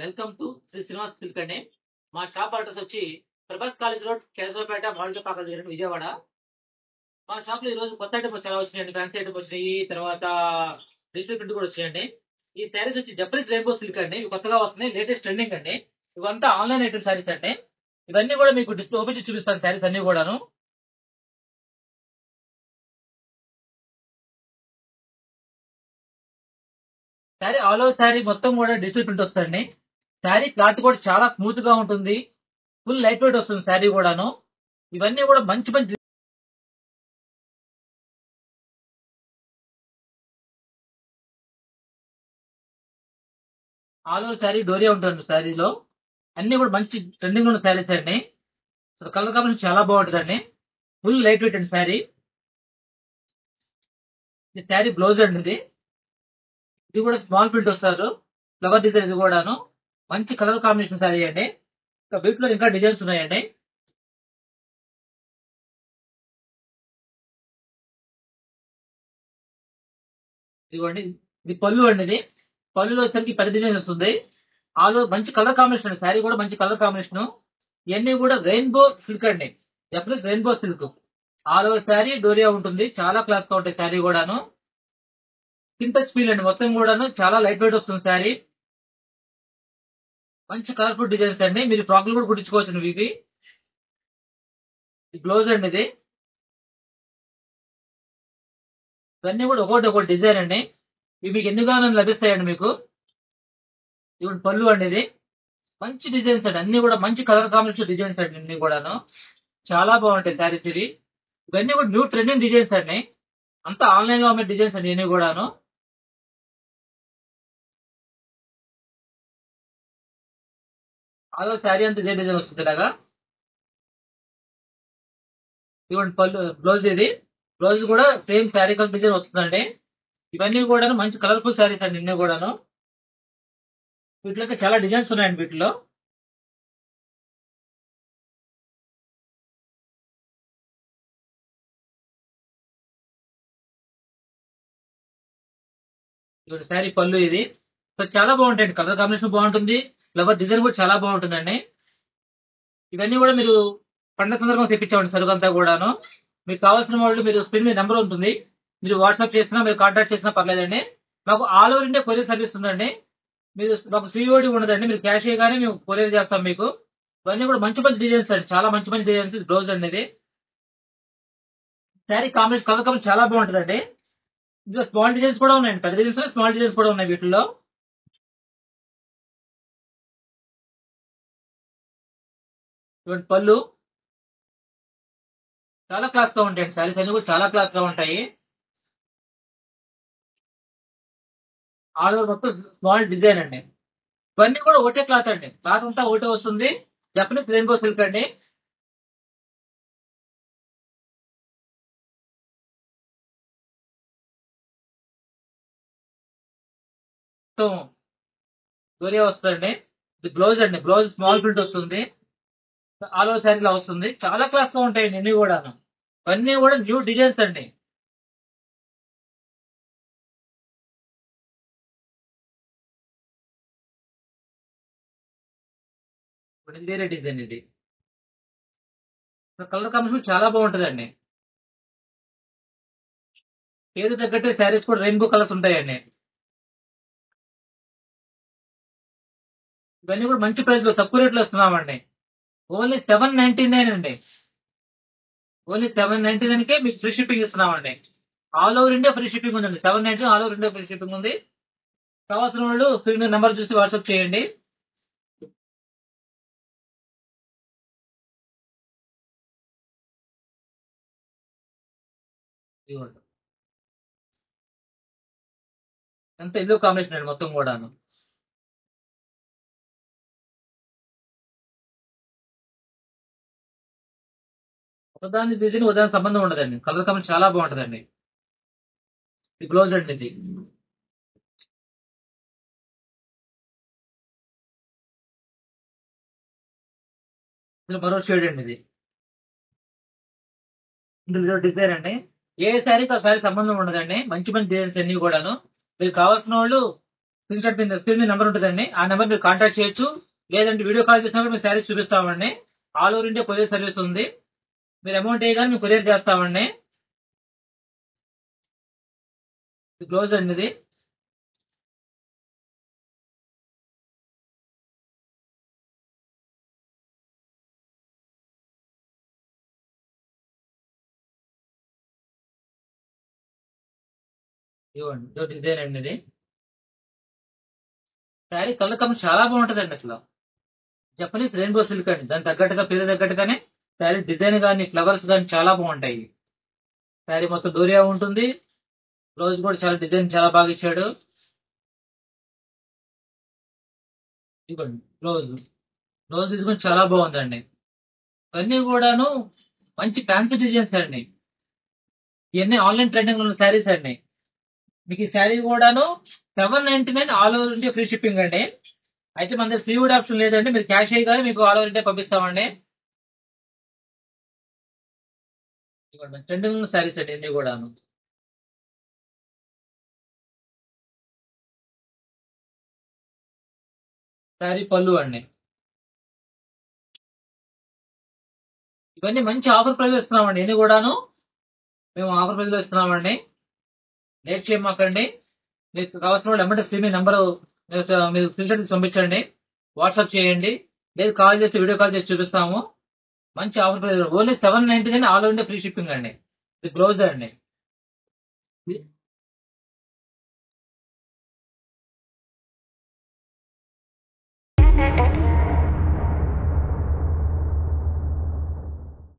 Welcome to Sri Srinivas silk అండి. మా shop address వచ్చి ప్రభాస్ కాలేజ్ రోడ్, కేశవపేట, మాల్టో పాక దగ్గర విజయవాడ. మా షాప్ లో ఈ రోజు కొత్త ఐటమ్ చాలా వచ్చినాయండి. ఫ్యాన్సీ ఐటమ్ వచ్చినాయి, తర్వాత డిజిటల్ ప్రింట్ కూడా వచ్చినాయండి. ఈ శారీస్ వచ్చి జపనీస్ రెయిన్బో సిల్క్ అండి. ఇవి కొత్తగా వస్తున్నాయి, లేటెస్ట్ ట్రెండింగ్ అండి. ఇవంతా ఆన్లైన్ ఐటమ్ శారీస్ అండి. ఇవన్నీ కూడా మీకు డిస్ప్లే ఓపెన్ చేసి చూపిస్తాను. శారీస్ అన్ని కూడాను శారీ ఆల్ ఓవర్ శారీ మొత్తం కూడా డిజిటల్ ప్రింట్ వస్తుంది. శారీ క్లాత్ కూడా చాలా స్మూత్ గా ఉంటుంది. ఫుల్ లైట్ వెయిట్ వస్తుంది శారీ కూడాను. ఇవన్నీ కూడా మంచి మంచి ఆల్ ఓవర్ శారీ డోరియా ఉంటుంది శారీలో. అన్ని కూడా మంచి ట్రెండింగ్ ఉన్న శారీస్ అండి. అసలు కలర్ కాంబినేషన్ చాలా బాగుంటుందండి. ఫుల్ లైట్ వెయిట్ అండి శారీ. ఈ శారీ బ్లౌజ్ అండి ఇది. ఇది కూడా స్మాల్ ప్రింట్ వస్తారు. ఫ్లవర్ డిజైన్ ఇది కూడాను. మంచి కలర్ కాంబినేషన్ శారీ అండి. ఇంకా వీటిలో ఇంకా డిజైన్స్ ఉన్నాయండి. ఇదిగోండి, ఇది పళ్ళు అండి. ఇది పళ్ళులో వచ్చరికి పెద్ద డిజైన్ వస్తుంది. ఆల్ ఓవర్ మంచి కలర్ కాంబినేషన్ అండి. శారీ కూడా మంచి కలర్ కాంబినేషన్. ఇవన్నీ కూడా రెయిన్బో సిల్క్ అండి. Japanese rainbow silk. All over sari doria ఉంటుంది. చాలా క్లాస్ గా ఉంటాయి శారీ కూడాను. స్కిన్ టచ్ ఫీల్ అండి. మొత్తం కూడాను చాలా లైట్ వెయిట్ వస్తుంది శారీ. మంచి కలర్ఫుల్ డిజైన్స్ అండి. మీరు ఫ్రాక్లు కూడా కుట్టించుకోవచ్చు ఇవి. బ్లౌజ్ అండి ఇది. ఇవన్నీ కూడా ఒకటి ఒకటి డిజైన్ అండి. ఇవి మీకు ఎన్ని కావాలని లభిస్తాయండి మీకు. ఇవి పళ్ళు అండి ఇది. మంచి డిజైన్స్ అండి. అన్ని కూడా మంచి కలర్ కాంబినేషన్ డిజైన్స్ అండి. అన్ని కూడాను చాలా బాగుంటాయి శారీస్ ఇవి. ఇవన్నీ కూడా న్యూ ట్రెండింగ్ డిజైన్స్ అండి. అంతా ఆన్లైన్ లో అమ్మే డిజైన్స్ అండి ఇవన్నీ కూడాను. అదో శారీ అంతా ఇదే డిజైన్ వస్తుంది ఇలాగా. ఇవ్వండి పళ్ళు, బ్లౌజ్ ఇది. బ్లౌజ్ కూడా సేమ్ శారీ కలర్ డిజైన్ వస్తుందండి. ఇవన్నీ కూడా మంచి కలర్ఫుల్ శారీస్ అండి ఇన్ని కూడాను. వీటిలో చాలా డిజైన్స్ ఉన్నాయండి వీటిలో. ఇవ్వండి శారీ పళ్ళు ఇది. సో చాలా బాగుంటాయండి. కలర్ కాంబినేషన్ బాగుంటుంది. ఫ్లవర్ డిజైన్ కూడా చాలా బాగుంటుందండి. ఇవన్నీ కూడా మీరు పండుగ సందర్భంగా తెప్పించామండి సరుకంతా కూడాను. మీకు కావాల్సిన వాళ్ళు మీరు స్క్రీన్ మీద నెంబర్ ఉంటుంది. మీరు వాట్సాప్ చేసినా మీరు కాంటాక్ట్ చేసినా పర్లేదండి. మాకు all over India courier service ఉందండి. మీరు మాకు సిఓడి ఉండదండి. మీరు క్యాష్ చేయగానే మేము కొరియర్ చేస్తాం మీకు. ఇవన్నీ కూడా మంచి మంచి డిజైన్స్ అండి. చాలా మంచి మంచి డిజైన్స్. బ్లౌజ్ అండి ఇది. శారీ కాంబినేషన్ కలర్ కాంబినేషన్ చాలా బాగుంటుందండి. ఇందులో స్మాల్ డిజైన్స్ కూడా ఉన్నాయండి. పెద్ద డిజైన్స్ స్మాల్ డిజైన్స్ కూడా ఉన్నాయి వీటిలో. ఇటువంటి పళ్ళు చాలా క్లాస్ గా ఉంటాయండి. శారీస్ అన్ని కూడా చాలా క్లాస్ గా ఉంటాయి. ఆల్ ఓవర్ మొత్తం స్మాల్ డిజైన్ అండి. ఇవన్నీ కూడా ఒకటే క్లాత్ అండి. క్లాత్ అంతా ఒకటే వస్తుంది. జపనీస్ రెయిన్బో సిల్క్ అండి. మొత్తం డోరియా వస్తుందండి. ఇది బ్లౌజ్ అండి. బ్లౌజ్ స్మాల్ ప్రింట్ వస్తుంది. ఆల్ ఓవర్ శారీలో వస్తుంది. చాలా క్లాస్ గా ఉంటాయండి ఇన్ని కూడా. ఇవన్నీ కూడా న్యూ డిజైన్స్ అండి. ఇప్పుడు ఇది వేరే డిజైన్ ఇది. కలర్ కాంబినేషన్ చాలా బాగుంటుందండి. పేరు తగ్గట్టే శారీస్ కూడా రెయిన్బో కలర్స్ ఉంటాయండి. ఇవన్నీ కూడా మంచి ప్రైస్ లో తక్కువ రేట్లో ఇస్తున్నామండి. ఓన్లీ 799 అండి. ఓన్లీ 799 కే మీకు ఫ్రీ షిప్పింగ్ ఇస్తున్నామండి. All over India free shipping ఉందండి. 799 all over India free shipping ఉంది. కావాల్సిన వాళ్ళు స్క్రీన్ మీద నెంబర్ చూసి వాట్సాప్ చేయండి. ఇదిగోండి. అంత ఎల్లో కాంబినేషన్ అండి మొత్తం కూడాను. ఒకదాని డిజైన్ ఒకదాని సంబంధం ఉండదండి. కలర్ కాంబినేషన్ చాలా బాగుంటుందండి. ఇది బ్లౌజ్ అండి ఇది. ఇందులో మరో షేడ్ అండి ఇది. ఇందులో డిజైన్ అండి. ఏ శారీకి ఆ శారీ సంబంధం ఉండదండి. మంచి మంచి డిజైన్స్ అన్ని కూడాను. మీరు కావాల్సిన వాళ్ళు స్క్రీన్ మీద నెంబర్ ఉంటుందండి. ఆ నెంబర్ మీరు కాంటాక్ట్ చేయొచ్చు. లేదంటే వీడియో కాల్ చేసినప్పుడు మేము శారీస్ చూపిస్తామండి. All over India courier service ఉంది. మీరు అమౌంట్ వేయగానే మేము కొరియర్ చేస్తామండి. ఇది బ్లౌజ్ అండి. ఇది ఇవ్వండి, ఇదో డిజైన్ అండి. ఇది శారీ కలర్ కమ్ చాలా బాగుంటుందండి. అసలు జపనీస్ రెయిన్బో సిల్క్ అండి. దాని తగ్గట్టుగా పేరు తగ్గట్టుగానే శారీ డిజైన్ కానీ ఫ్లవర్స్ కానీ చాలా బాగుంటాయి. శారీ మొత్తం డోరియా ఉంటుంది. బ్లౌజ్ కూడా చాలా డిజైన్ చాలా బాగా ఇచ్చాడు. ఇదిగోండి బ్లౌజ్. బ్లౌజ్ తీసుకొని చాలా బాగుందండి. ఇవన్నీ కూడాను మంచి ఫ్యాన్సీ డిజైన్స్ అండి. ఇవన్నీ ఆన్లైన్ ట్రెండింగ్ ఉన్న శారీస్ అండి. మీకు ఈ శారీ కూడాను 799 all over India free shipping అండి. అయితే మన దగ్గర సీవుడ్ ఆప్షన్ లేదండి. మీరు క్యాష్ అయ్యి మీకు ఆల్ ఓవర్ ఇండియా పంపిస్తామండి. ఇదిగోండి ట్రెండింగ్ ఉన్న శారీస్ అండి ఇవన్నీ కూడాను. శారీ పళ్ళు అండి. ఇవన్నీ మంచి ఆఫర్ ప్రైస్ ఇస్తున్నామండి. ఇన్ని కూడాను మేము ఆఫర్ ప్రైస్ లో ఇస్తున్నామండి. లేట్ చేయమాకండి. మీకు కావాల్సిన వాళ్ళు ఎమ్మటే స్క్రీన్ నెంబర్ మీరు స్క్రీన్ షాట్ పంపించండి. వాట్సాప్ చేయండి. లేదు కాల్ చేసి వీడియో కాల్ చేసి చూపిస్తాము. మంచి offer price only 799 all over India free shipping అండి. ఇది బ్లౌజ్ అండి.